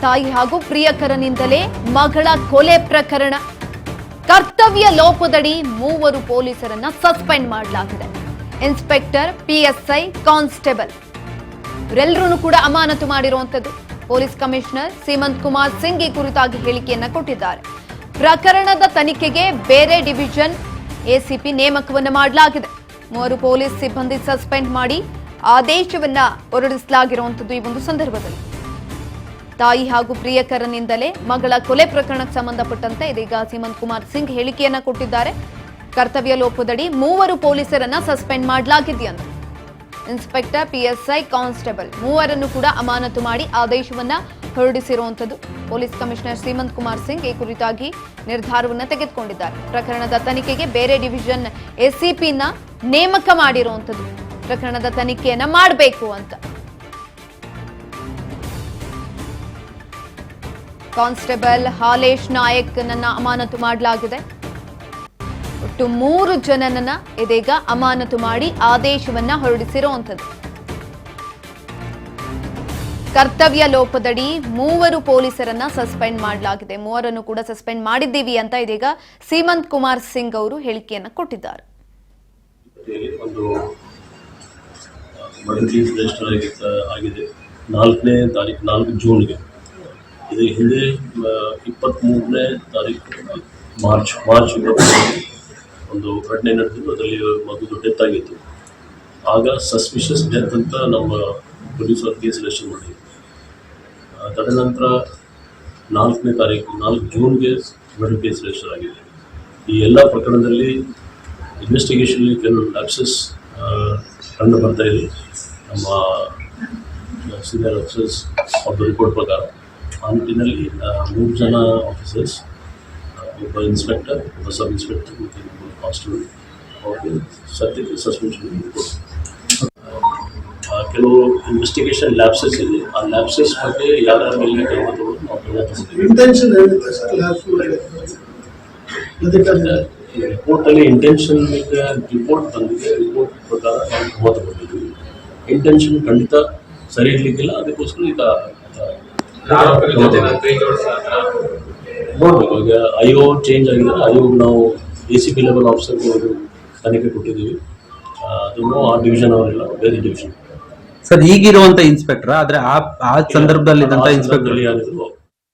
ತಾಯಿ ಹಾಗೂ ಪ್ರಿಯಕರನಿಂದಲೇ ಮಗಳ ಕೊಲೆ ಪ್ರಕರಣ. ಕರ್ತವ್ಯ ಲೋಪದಡಿ 3 ಪೊಲೀಸರನ್ನ ಸಸ್ಪೆಂಡ್ ಮಾಡಲಾಗಿದೆ. ಇನ್ಸ್ಪೆಕ್ಟರ್, ಪಿಎಸ್ಐ, ಕಾನ್ಸ್ಟೇಬಲ್ ಇವರೆಲ್ಲರೂ ಕೂಡ ಅಮಾನತು ಮಾಡಿರುವಂತದ್ದು. ಪೊಲೀಸ್ ಕಮಿಷನರ್ ಸೀಮಂತ್ ಕುಮಾರ್ ಸಿಂಗ್ ಈ ಕುರಿತಾಗಿ ಹೇಳಿಕೆಯನ್ನ ಕೊಟ್ಟಿದ್ದಾರೆ. ಪ್ರಕರಣದ ತನಿಖೆಗೆ ಬೇರೆ ಡಿವಿಷನ್ ಎಸಿಪಿ ನೇಮಕವನ್ನ ಮಾಡಲಾಗಿದೆ. 3 ಪೊಲೀಸ್ ಸಿಬ್ಬಂದಿ ಸಸ್ಪೆಂಡ್ ಮಾಡಿ ಆದೇಶವನ್ನ ಹೊರಡಿಸಲಾಗಿರುವಂತದ್ದು. ಈ ಒಂದು ಸಂದರ್ಭದಲ್ಲಿ ತಾಯಿ ಹಾಗೂ ಪ್ರಿಯಕರನಿಂದಲೇ ಮಗಳ ಕೊಲೆ ಪ್ರಕರಣಕ್ಕೆ ಸಂಬಂಧಪಟ್ಟಂತೆ ಇದೀಗ ಸೀಮಂತ್ ಕುಮಾರ್ ಸಿಂಗ್ ಹೇಳಿಕೆಯನ್ನ ಕೊಟ್ಟಿದ್ದಾರೆ. ಕರ್ತವ್ಯ ಲೋಪದಡಿ 3 ಪೊಲೀಸರನ್ನ ಸಸ್ಪೆಂಡ್ ಮಾಡಲಾಗಿದೆಯಂತೆ. ಇನ್ಸ್ಪೆಕ್ಟರ್, ಪಿಎಸ್ಐ, ಕಾನ್ಸ್ಟೇಬಲ್ ಮೂವರನ್ನು ಕೂಡ ಅಮಾನತು ಮಾಡಿ ಆದೇಶವನ್ನ ಹೊರಡಿಸಿರುವಂತದ್ದು. ಪೊಲೀಸ್ ಕಮಿಷನರ್ ಸೀಮಂತ್ ಕುಮಾರ್ ಸಿಂಗ್ ಈ ಕುರಿತಾಗಿ ನಿರ್ಧಾರವನ್ನ ತೆಗೆದುಕೊಂಡಿದ್ದಾರೆ. ಪ್ರಕರಣದ ತನಿಖೆಗೆ ಬೇರೆ ಡಿವಿಷನ್ ಎಸಿಪಿನ ನೇಮಕ ಮಾಡಿರುವಂತದ್ದು. ಪ್ರಕರಣದ ತನಿಖೆಯನ್ನ ಮಾಡಬೇಕು ಅಂತ. ಕಾನ್ಸ್ಟೇಬಲ್ ಹಾಲೇಶ್ ನಾಯಕ್ ನನ್ನ ಅಮಾನತು ಮಾಡಲಾಗಿದೆ. ಒಟ್ಟು 3 ಜನನನ್ನ ಇದೀಗ ಅಮಾನತು ಮಾಡಿ ಆದೇಶವನ್ನ ಹೊರಡಿಸಿರುವಂತದ್ದು. ಕರ್ತವ್ಯ ಲೋಪದಡಿ 3 ಪೊಲೀಸರನ್ನ ಸಸ್ಪೆಂಡ್ ಮಾಡಲಾಗಿದೆ. 3ರನ್ನು ಕೂಡ ಸಸ್ಪೆಂಡ್ ಮಾಡಿದ್ದೀವಿ ಅಂತ ಇದೀಗ ಸೀಮಂತ್ ಕುಮಾರ್ ಸಿಂಗ್ ಅವರು ಹೇಳಿಕೆಯನ್ನ ಕೊಟ್ಟಿದ್ದಾರೆ. ಒಂದು ಮರ್ಡರ್ ಕೇಸ್ ರಿಜಿಸ್ಟರ್ ಆಗಿದೆ 4ನೇ ತಾರೀಕು 4 ಜೂನ್ಗೆ. ಇದು ಹಿಂದೆ 23ನೇ ತಾರೀಕು ಮಾರ್ಚ್ 23 ಒಂದು ಘಟನೆ ನಡೆದಿದ್ದು. ಅದರಲ್ಲಿ ಮಗುದು ಡೆತ್ ಆಗಿತ್ತು. ಆಗ ಸಸ್ಪಿಷಿಯಸ್ ಡೆತ್ ಅಂತ ನಮ್ಮ ಪೊಲೀಸರು ಕೇಸ್ ರಿಜಿಸ್ಟರ್ ಮಾಡಿದ್ರು. ತದನಂತರ 4ನೇ ತಾರೀಕು 4 ಜೂನ್ಗೆ ಮರ್ಡರ್ ಕೇಸ್ ರಿಜಿಸ್ಟರ್ ಆಗಿದೆ. ಈ ಎಲ್ಲ ಪ್ರಕರಣದಲ್ಲಿ ಇನ್ವೆಸ್ಟಿಗೇಷನ್ಲಿ ಕೆಲವು ಲ್ಯಾಪ್ಸಸ್ ಕಂಡು ಬರ್ತಾ ಇದೆ. ನಮ್ಮ ಸೀನಿಯರ್ ಆಫೀಸರ್ಸ್ ಅವ್ರ ರಿಪೋರ್ಟ್ ಪ್ರಕಾರ ಆ ನಿಟ್ಟಿನಲ್ಲಿ 3 ಜನ ಆಫೀಸರ್ಸ್, ಒಬ್ಬ ಇನ್ಸ್ಪೆಕ್ಟರ್, ಒಬ್ಬ ಸಬ್ ಇನ್ಸ್ಪೆಕ್ಟರ್ ಮತ್ತು ಒಬ್ಬ ಕಾನ್ಸ್ಟೇಬಲ್ ಅವ್ರಿಗೆ ಸದ್ಯಕ್ಕೆ ಸಸ್ಪೆನ್ಷನ್ ಕೆಲವು ಇನ್ವೆಸ್ಟಿಗೇಷನ್ ಲ್ಯಾಪ್ಸಸ್ ಇದೆ. ಆ ಲ್ಯಾಪ್ಸಸ್ ಬಗ್ಗೆ ಯಾರ್ಯಾರ ಮೇಲೆ ಕ್ರಮ ತಗೊಂಡು ನಾವು ರಿಪೋರ್ಟಲ್ಲಿ ಇಂಟೆನ್ಷನ್ ರಿಪೋರ್ಟ್ ಬಂದಿದೆ. ರಿಪೋರ್ಟ್ ಪ್ರಕಾರ ನಾವು ಕ್ರಮ ತಗೊಂಡಿದ್ದೀವಿ. ಇಂಟೆನ್ಷನ್ ಖಂಡಿತ ಸರಿ ಇರಲಿಕ್ಕಿಲ್ಲ. ಅದಕ್ಕೋಸ್ಕರ ಈಗ ನೋಡ್ಬೇಕು. ಈಗ ಐಒ ಚೇಂಜ್ ಆಗಿದೆ. ಐಒ ನಾವು ACP ಲೆವೆಲ್ ಆಫೀಸರ್ಗೆ ತನಿಖೆ ಕೊಟ್ಟಿದ್ದೀವಿ. ಅದನ್ನು ಆ ಡಿವಿಷನ್ ಅವರೆಲ್ಲ ಬೇರೆ ಡಿವಿಷನ್ ಸರ್ ಈಗಿರುವಂತ ಇನ್ಸ್ಪೆಕ್ಟರ್ ಆದ್ರೆ ಆ ಸಂದರ್ಭದಲ್ಲಿ ಇನ್ಸ್ಪೆಕ್ಟರ್ ಯಾರಿದ್ರು